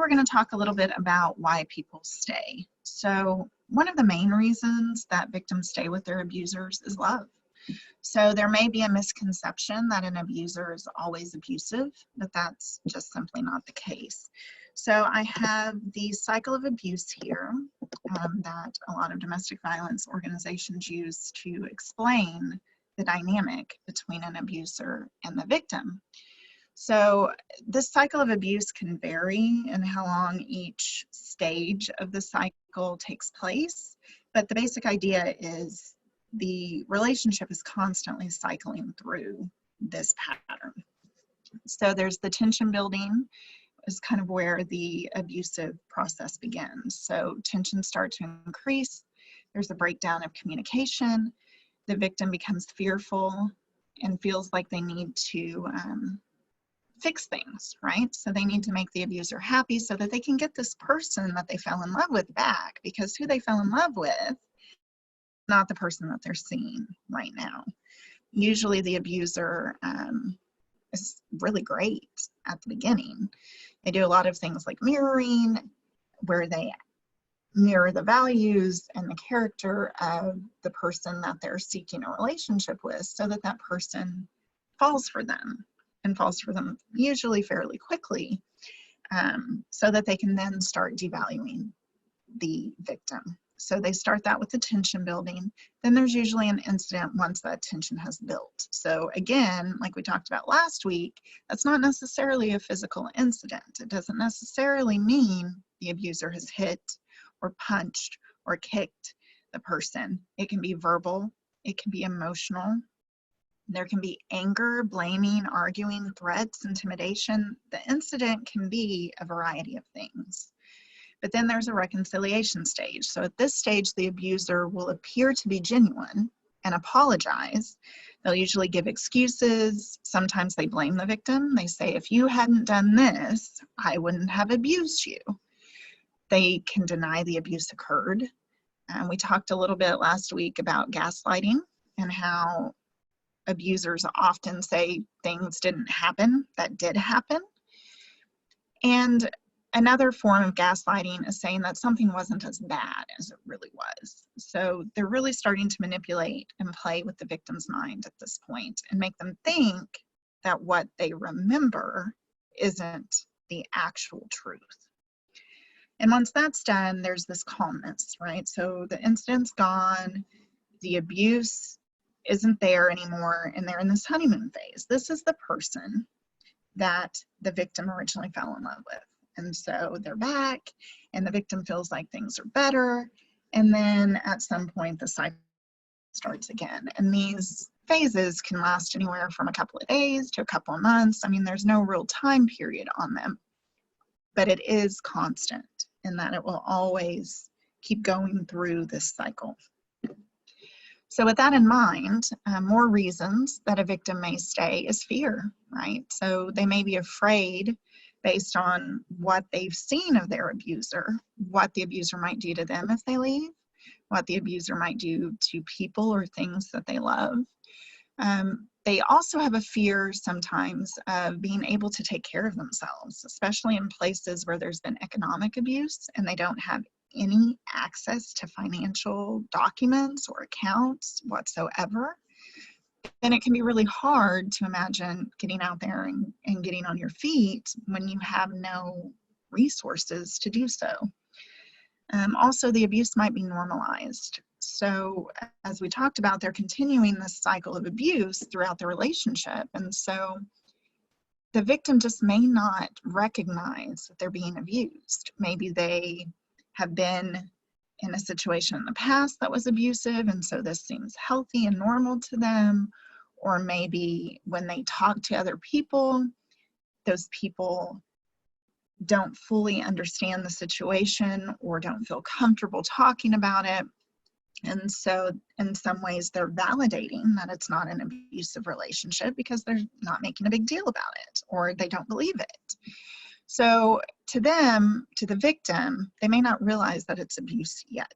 We're going to talk a little bit about why people stay. So one of the main reasons that victims stay with their abusers is love. So there may be a misconception that an abuser is always abusive, but that's just simply not the case. So I have the cycle of abuse here that a lot of domestic violence organizations use to explain the dynamic between an abuser and the victim. So this cycle of abuse can vary in how long each stage of the cycle takes place, but the basic idea is the relationship is constantly cycling through this pattern. So there's the tension building is kind of where the abusive process begins. So tensions start to increase, there's a breakdown of communication, the victim becomes fearful and feels like they need to fix things, right? So they need to make the abuser happy so that they can get this person that they fell in love with back, because who they fell in love with is not the person that they're seeing right now. Usually the abuser is really great at the beginning. They do a lot of things like mirroring, where they mirror the values and the character of the person that they're seeking a relationship with, so that that person falls for them, and falls for them usually fairly quickly, so that they can then start devaluing the victim. So they start that with the tension building. Then there's usually an incident once that tension has built. So again, like we talked about last week, that's not necessarily a physical incident. It doesn't necessarily mean the abuser has hit or punched or kicked the person. It can be verbal, it can be emotional. There can be anger, blaming, arguing, threats, intimidation. The incident can be a variety of things. But then there's a reconciliation stage. So at this stage, the abuser will appear to be genuine and apologize. They'll usually give excuses. Sometimes they blame the victim. They say, if you hadn't done this, I wouldn't have abused you. They can deny the abuse occurred. We talked a little bit last week about gaslighting and how abusers often say things didn't happen that did happen. And another form of gaslighting is saying that something wasn't as bad as it really was. So they're really starting to manipulate and play with the victim's mind at this point and make them think that what they remember isn't the actual truth. And once that's done, there's this calmness, right? So the incident's gone, the abuse isn't there anymore, and they're in this honeymoon phase. This is the person that the victim originally fell in love with. And so they're back, and the victim feels like things are better. And then at some point, the cycle starts again. And these phases can last anywhere from a couple of days to a couple of months. I mean, there's no real time period on them, but it is constant in that it will always keep going through this cycle. So with that in mind, more reasons that a victim may stay is fear, right? So they may be afraid based on what they've seen of their abuser, what the abuser might do to them if they leave, what the abuser might do to people or things that they love. They also have a fear sometimes of being able to take care of themselves, especially in places where there's been economic abuse and they don't have any access to financial documents or accounts whatsoever. Then it can be really hard to imagine getting out there and getting on your feet when you have no resources to do so. Also, the abuse might be normalized. So as we talked about, they're continuing this cycle of abuse throughout the relationship. And so the victim just may not recognize that they're being abused. Maybe they have been in a situation in the past that was abusive, and so this seems healthy and normal to them. Or maybe when they talk to other people, those people don't fully understand the situation or don't feel comfortable talking about it. And so in some ways they're validating that it's not an abusive relationship because they're not making a big deal about it, or they don't believe it. So to them, to the victim, they may not realize that it's abuse yet.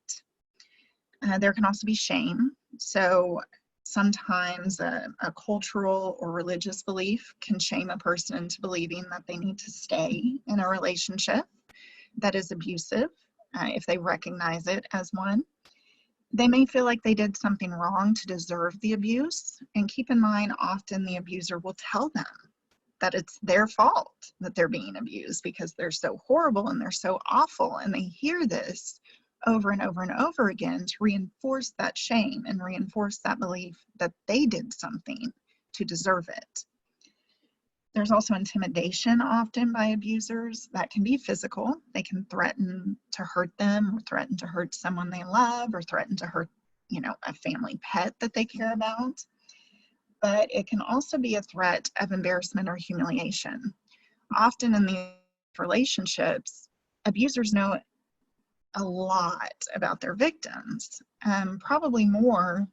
There can also be shame. So sometimes a cultural or religious belief can shame a person into believing that they need to stay in a relationship. that is abusive, if they recognize it as one, they may feel like they did something wrong to deserve the abuse. And keep in mind, often the abuser will tell them that it's their fault that they're being abused because they're so horrible and they're so awful. And they hear this over and over and over again to reinforce that shame and reinforce that belief that they did something to deserve it. There's also intimidation often by abusers that can be physical. They can threaten to hurt them or threaten to hurt someone they love or threaten to hurt, a family pet that they care about. But it can also be a threat of embarrassment or humiliation. Often in these relationships, abusers know a lot about their victims, probably more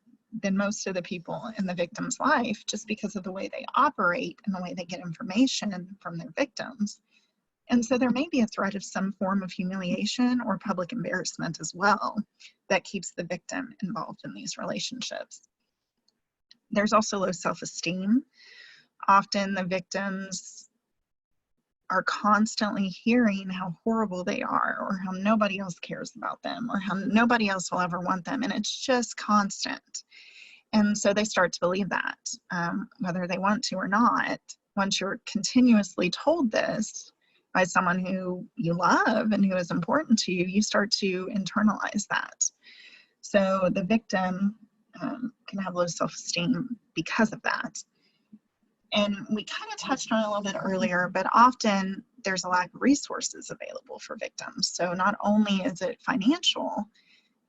than most of the people in the victim's life, just because of the way they operate and the way they get information from their victims. And so there may be a threat of some form of humiliation or public embarrassment as well that keeps the victim involved in these relationships. There's also low self-esteem. Often the victims are constantly hearing how horrible they are, or how nobody else cares about them, or how nobody else will ever want them, and it's just constant. And so they start to believe that, whether they want to or not. Once you're continuously told this by someone who you love and who is important to you, you start to internalize that. So the victim can have low self-esteem because of that. And we kind of touched on it a little bit earlier, but often there's a lack of resources available for victims. So not only is it financial,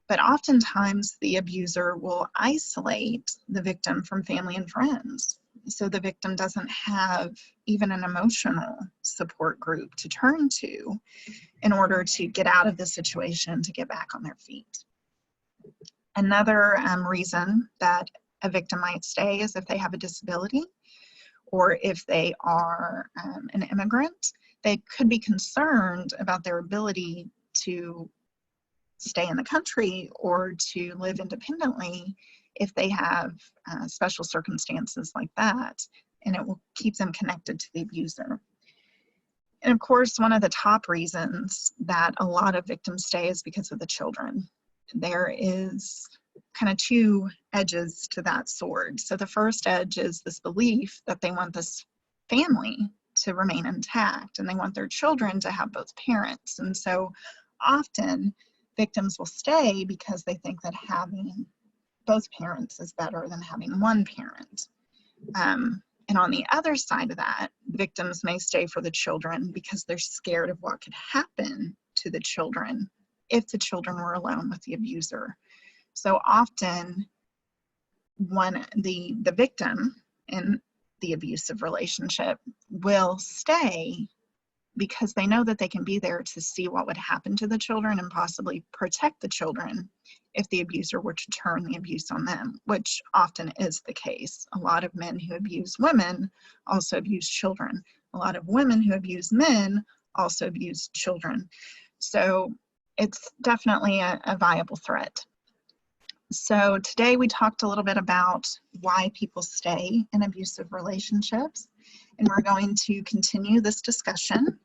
but oftentimes the abuser will isolate the victim from family and friends. So the victim doesn't have even an emotional support group to turn to in order to get out of the situation, to get back on their feet. Another reason that a victim might stay is if they have a disability, or if they are an immigrant. They could be concerned about their ability to stay in the country or to live independently if they have special circumstances like that, and it will keep them connected to the abuser. And of course, one of the top reasons that a lot of victims stay is because of the children. There is kind of two edges to that sword. So the first edge is this belief that they want this family to remain intact and they want their children to have both parents. And so often victims will stay because they think that having both parents is better than having one parent. And on the other side of that, victims may stay for the children because they're scared of what could happen to the children if the children were alone with the abuser. So often the victim in the abusive relationship will stay because they know that they can be there to see what would happen to the children and possibly protect the children if the abuser were to turn the abuse on them, which often is the case. A lot of men who abuse women also abuse children. A lot of women who abuse men also abuse children. So it's definitely a viable threat. So today we talked a little bit about why people stay in abusive relationships, and we're going to continue this discussion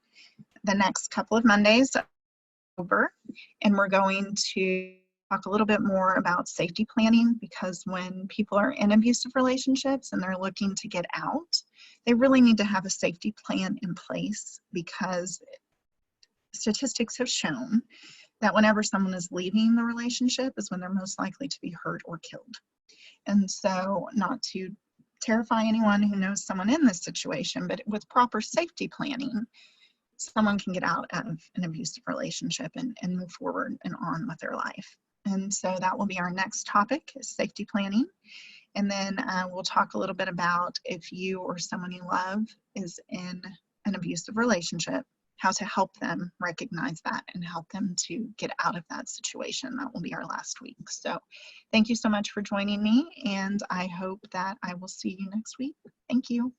the next couple of Mondays over, and we're going to talk a little bit more about safety planning, because when people are in abusive relationships and they're looking to get out, they really need to have a safety plan in place, because statistics have shown that whenever someone is leaving the relationship is when they're most likely to be hurt or killed. And so, not to terrify anyone who knows someone in this situation, but with proper safety planning, someone can get out of an abusive relationship and move forward and on with their life. And so that will be our next topic, is safety planning. And then we'll talk a little bit about if you or someone you love is in an abusive relationship, how to help them recognize that and help them to get out of that situation. That will be our last week. So thank you so much for joining me, and I hope that I will see you next week. Thank you.